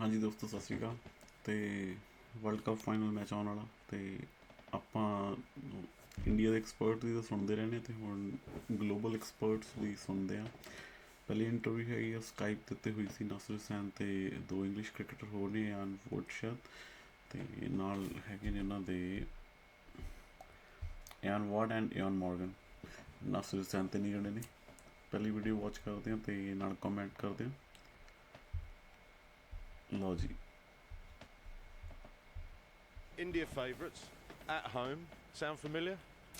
ਹਾਂਜੀ ਦੋਸਤੋ ਸਤਿ ਸ਼੍ਰੀ ਅਕਾਲ। ਤੇ ਵਰਲਡ ਕੱਪ ਫਾਈਨਲ ਮੈਚ ਆਉਣ ਵਾਲਾ ਤੇ ਆਪਾਂ ਇੰਡੀਆ ਦੇ ਐਕਸਪਰਟ ਦੀ ਤਾਂ ਸੁਣਦੇ ਰਹਿੰਦੇ ਤੇ ਹੁਣ ਗਲੋਬਲ ਐਕਸਪਰਟਸ ਦੀ ਸੁਣਦੇ ਆ। ਪਹਿਲੀ ਇੰਟਰਵਿਊ ਹੈਗੀ ਆ ਸਕਾਈਪ ਦੇ ਉੱਤੇ ਹੋਈ ਸੀ ਨਾਸਰ ਹੁਸੈਨ ਤੇ ਦੋ ਇੰਗਲਿਸ਼ ਕ੍ਰਿਕਟਰ ਹੋਰ ਨੇ ਆਨ ਵੋਟਸ਼ਾਦ ਤੇ ਨਾਲ ਹੈਗੇ ਨੇ ਉਹਨਾਂ ਦੇ ਐਨ ਵਾਰਡ ਐਂਡ ਏਨ ਮੋਰਗਨ। ਨਾਸਰ ਹੁਸੈਨ ਤੇ ਨਹੀਂ ਜਿਹੜੇ ਨੇ। ਪਹਿਲੀ ਵੀਡੀਓ ਵਾਚ ਕਰਦੇ ਆ ਤੇ ਨਾਲ ਕਮੈਂਟ ਕਰਦੇ ਆ। ਲਓ ਜੀ। India favourites at home. Sound familiar?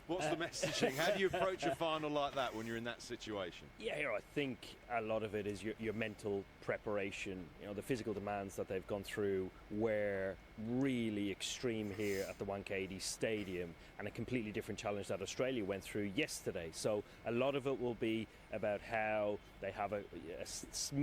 What's the messaging? How do you approach a final like that when you're in that situation? Yeah, I think a lot of it is your mental preparation. You know, the physical demands that they've gone through were really extreme here at the Wankhede Stadium, and a completely different challenge that Australia went through yesterday. So a lot of it will be about how they have a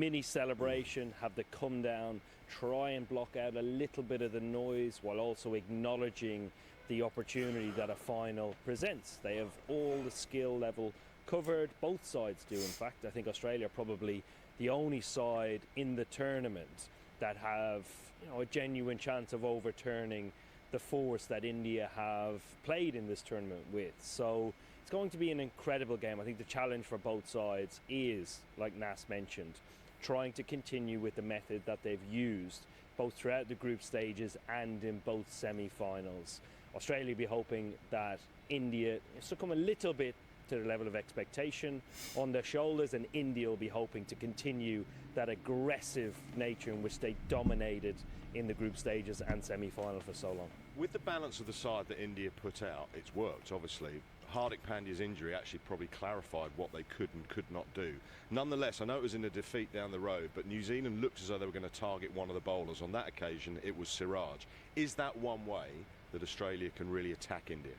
mini celebration, have the come down, try and block out a little bit of the noise while also acknowledging the opportunity that a final presents. They have all the skill level covered. Both sides do, in fact. I think Australia are probably the only side in the tournament that have, you know, a genuine chance of overturning the force that India have played in this tournament with. So it's going to be an incredible game. I think the challenge for both sides is, like Nas mentioned, trying to continue with the method that they've used both throughout the group stages and in both semi-finals. Australia will be hoping that India succumb a little bit to the level of expectation on their shoulders, and India will be hoping to continue that aggressive nature in which they dominated in the group stages and semi-final for so long. With the balance of the side that India put out, it's worked, obviously. Hardik Pandya's injury actually probably clarified what they could and could not do. Nonetheless, I know it was in a defeat down the road, but New Zealand looked as though they were going to target one of the bowlers. On that occasion, it was Siraj. Is that one way that Australia can really attack India?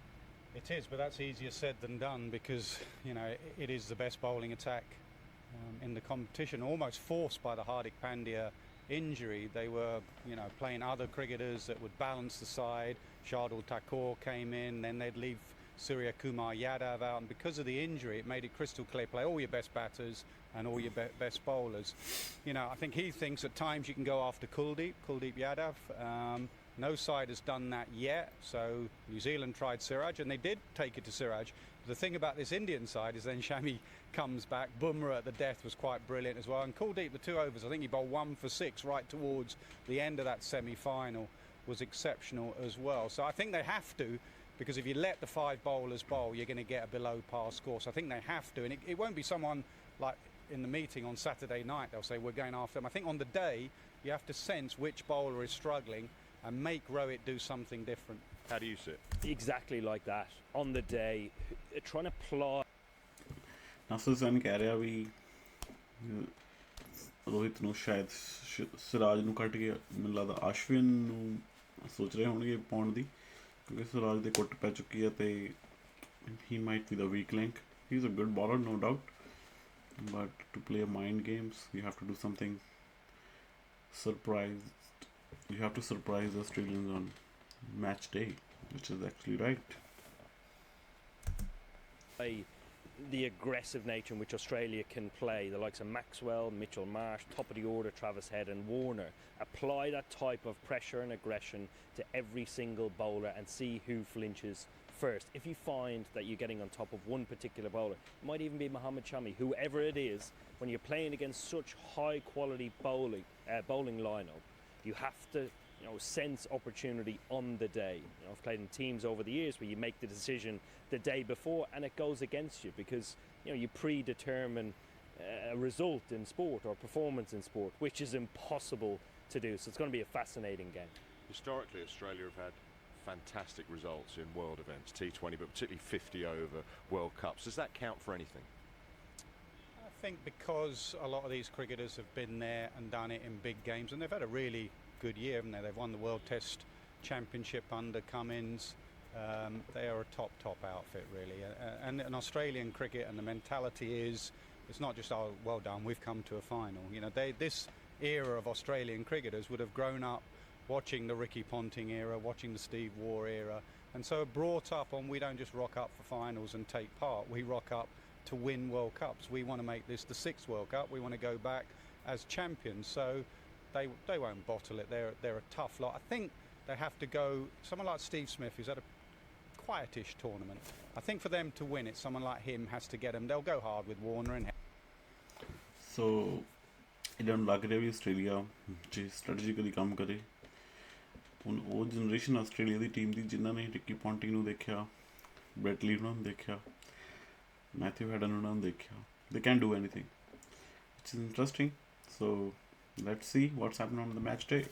It is, but that's easier said than done because, you know, it is the best bowling attack in the competition, almost forced by the Hardik Pandya injury. They were, you know, playing other cricketers that would balance the side. Shardul Thakur came in, then they'd leave Surya Kumar Yadav out, and because of the injury it made it crystal clear: play all your best batters and all your best bowlers. You know, I think he thinks at times you can go after Kuldeep Yadav. No side has done that yet, so New Zealand tried Siraj and they did take it to Siraj. But the thing about this Indian side is then Shami comes back. Bumrah at the death was quite brilliant as well, and Kuldeep, the 2 overs, I think he bowled 1 for 6 right towards the end of that semi-final, was exceptional as well. So I think they have to, because if you let the 5 bowlers bowl, you're going to get a below par score. So I think they have to, and it won't be someone like in the meeting on Saturday night they'll say we're going after them. I think on the day you have to sense which bowler is struggling and make Rohit do something different. How do you see it? Exactly like that. On the day, trying to ply. Nasir Hussain ਕਹਿ ਰਿਹਾ ਵੀ ਰੋਹਿਤ ਨੂੰ ਸ਼ਾਇਦ ਸਿਰਾਜ ਨੂੰ ਕੱਢ ਕੇ ਮੈਨੂੰ ਲੱਗਦਾ ਅਸ਼ਵਿਨ ਨੂੰ ਸੋਚ ਰਹੇ ਹੋਣਗੇ ਪਾਉਣ ਦੀ, ਕਿਉਂਕਿ ਸਿਰਾਜ ਦੇ ਕੁੱਟ ਪੈ ਚੁੱਕੀ ਹੈ ਤੇ he might be the weak link. He is a good bowler, no doubt, but to play mind games you have to do something surprised. You have to surprise the Australians on match day, which is actually right. The aggressive nature in which Australia can play, the likes of Maxwell, Mitchell Marsh, top of the order, Travis Head and Warner, apply that type of pressure and aggression to every single bowler and see who flinches first. If you find that you're getting on top of one particular bowler, it might even be Mohammad Shami, whoever it is, when you're playing against such high quality bowling lineup, you have to, you know, sense opportunity on the day. You know, I've played in teams over the years where you make the decision the day before and it goes against you because, you know, you predetermine a result in sport or performance in sport, which is impossible to do. So it's going to be a fascinating game. Historically, Australia have had fantastic results in world events, T20, but particularly 50 over World Cups. Does that count for anything? I think because a lot of these cricketers have been there and done it in big games, and they've had a really good year, haven't they? They've won the World Test Championship under Cummins. They are a top outfit, really. And in Australian cricket, and the mentality is, it's not just, oh, well done, we've come to a final. You know, this era of Australian cricketers would have grown up watching the Ricky Ponting era, watching the Steve Waugh era, and so brought up on, we don't just rock up for finals and take part, we rock up to win World Cups. We want to make this the 6th World Cup. We want to go back as champions. So they won't bottle it. They're a tough lot. I think they have to go someone like Steve Smith, who's had a quietish tournament. I think for them to win it, someone like him has to get them. They'll go hard with Warner and ਸੋ ਇਹਨਾਂ ਨੂੰ ਲੱਗ ਰਿਹਾ ਵੀ Australia ਜੇ ਸਟ੍ਰੈਟਜੀਕਲੀ ਕੰਮ ਕਰੇ ਹੁਣ ਉਹ generation Australia ਦੀ team ਦੀ ਜਿਨ੍ਹਾਂ ਨੇ ਰਿੱਕੀ ਪੌਂਟਿੰਗ ਨੂੰ ਦੇਖਿਆ, ਬ੍ਰੈਟਲੀ ਉਹਨਾਂ ਨੂੰ ਦੇਖਿਆ, ਮੈਥਿਊ ਹੈਡਨ ਉਹਨਾਂ ਨੂੰ ਦੇਖਿਆ, they can do anything, which is interesting. So let's see what's happen on the match day.